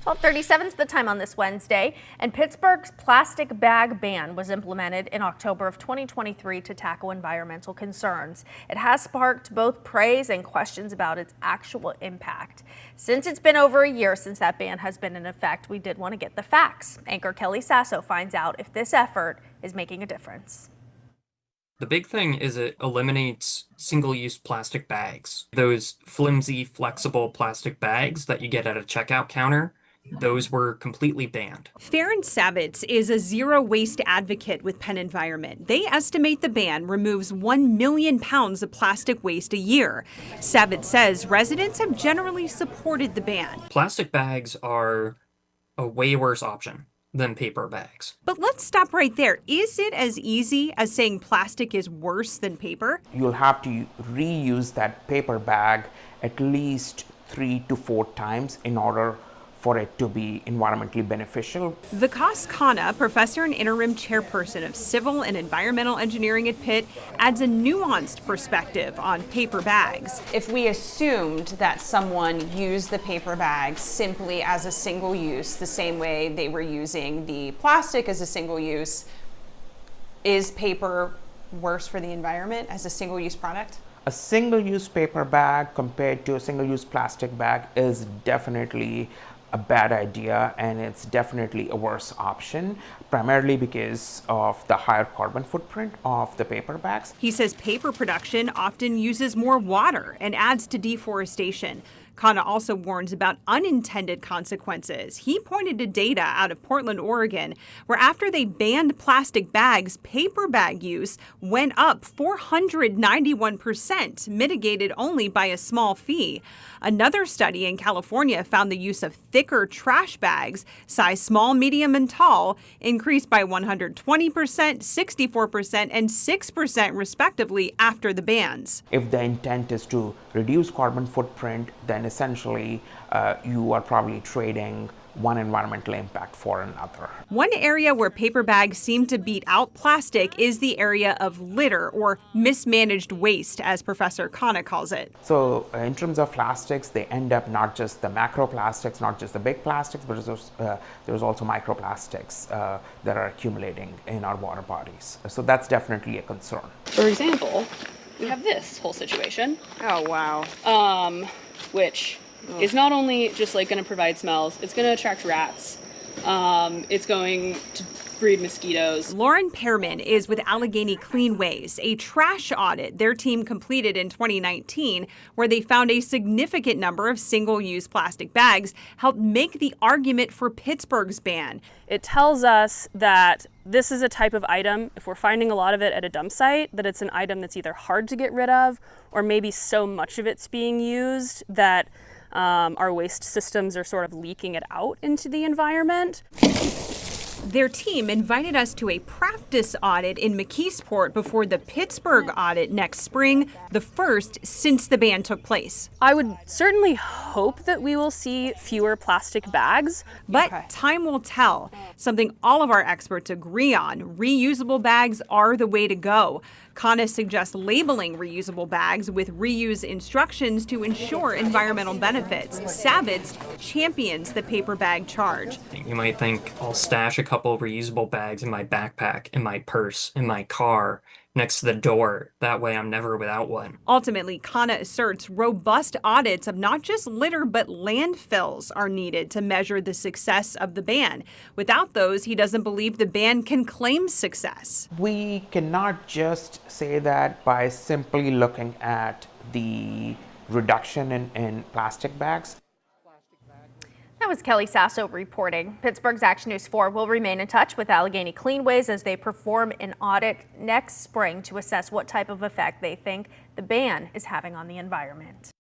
12:37 is the time on this Wednesday, and Pittsburgh's plastic bag ban was implemented in October of 2023 to tackle environmental concerns. It has sparked both praise and questions about its actual impact. Since it's been over a year since that ban has been in effect, we did want to get the facts. Anchor Kelly Sasso finds out if this effort is making a difference. The big thing is it eliminates single-use plastic bags. Those flimsy, flexible plastic bags that you get at a checkout counter, those were completely banned. Farron Savitz is a zero-waste advocate with Penn Environment. They estimate the ban removes 1 million pounds of plastic waste a year. Savitz says residents have generally supported the ban. Plastic bags are a way worse option than paper bags. But let's stop right there. Is it as easy as saying plastic is worse than paper? You'll have to reuse that paper bag at least 3 to 4 times in order for it to be environmentally beneficial. Vikas Khanna, professor and interim chairperson of civil and environmental engineering at Pitt, adds a nuanced perspective on paper bags. If we assumed that someone used the paper bag simply as a single use, the same way they were using the plastic as a single use, is paper worse for the environment as a single use product? A single-use paper bag compared to a single-use plastic bag is definitely a bad idea, and it's definitely a worse option, primarily because of the higher carbon footprint of the paper bags. He says paper production often uses more water and adds to deforestation. Khanna also warns about unintended consequences. He pointed to data out of Portland, Oregon, where after they banned plastic bags, paper bag use went up 491%, mitigated only by a small fee. Another study in California found the use of thicker trash bags, size small, medium, and tall, increased by 120%, 64%, and 6% respectively after the bans. If the intent is to reduce carbon footprint, then essentially you are probably trading one environmental impact for another. One area where paper bags seem to beat out plastic is the area of litter, or mismanaged waste, as Professor Khanna calls it. So in terms of plastics, they end up not just the macroplastics, not just the big plastics, but there's also microplastics that are accumulating in our water bodies. So that's definitely a concern. For example, we have this whole situation. Oh, wow. Which is not only just like going to provide smells, it's going to attract rats. It's going to breed mosquitoes. Lauren Pearman is with Allegheny Cleanways, a trash audit their team completed in 2019, where they found a significant number of single-use plastic bags helped make the argument for Pittsburgh's ban. It tells us that this is a type of item, if we're finding a lot of it at a dump site, that it's an item that's either hard to get rid of, or maybe so much of it's being used that our waste systems are sort of leaking it out into the environment. Their team invited us to a practice audit in McKeesport before the Pittsburgh audit next spring, the first since the ban took place. I would certainly hope that we will see fewer plastic bags. But time will tell. Something all of our experts agree on: reusable bags are the way to go. Khanna suggests labeling reusable bags with reuse instructions to ensure environmental benefits. Savitz champions the paper bag charge. You might think I'll stash a couple reusable bags in my backpack, in my purse, in my car, next to the door. That way I'm never without one. Ultimately, Khanna asserts robust audits of not just litter but landfills are needed to measure the success of the ban. Without those, he doesn't believe the ban can claim success. We cannot just say that by simply looking at the reduction in plastic bags. That was Kelly Sasso reporting. Pittsburgh's Action News 4 will remain in touch with Allegheny Cleanways as they perform an audit next spring to assess what type of effect they think the ban is having on the environment.